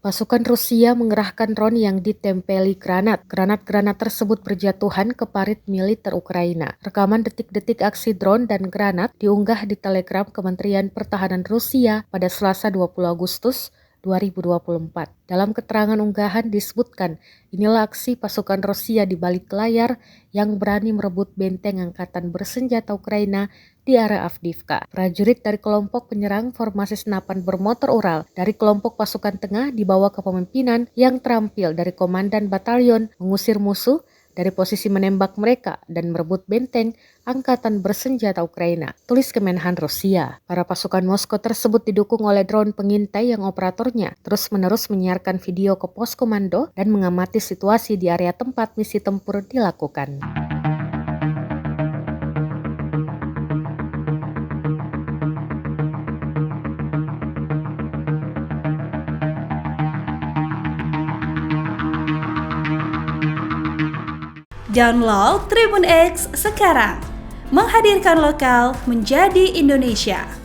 Pasukan Rusia mengerahkan drone yang ditempeli granat. Granat-granat tersebut berjatuhan ke parit militer Ukraina. Rekaman detik-detik aksi drone dan granat diunggah di Telegram Kementerian Pertahanan Rusia pada Selasa 20 Agustus 2024. Dalam keterangan unggahan disebutkan, inilah aksi pasukan Rusia di balik layar yang berani merebut benteng angkatan bersenjata Ukraina di area Avdiivka. Prajurit dari kelompok penyerang formasi senapan bermotor Ural dari kelompok pasukan tengah dibawa kepemimpinan yang terampil dari komandan batalion mengusir musuh dari posisi menembak mereka dan merebut benteng angkatan bersenjata Ukraina, tulis Kemenhan Rusia. Para pasukan Moskow tersebut didukung oleh drone pengintai yang operatornya terus-menerus menyiarkan video ke pos komando dan mengamati situasi di area tempat misi tempur dilakukan. Download Tribun X sekarang, menghadirkan lokal menjadi Indonesia.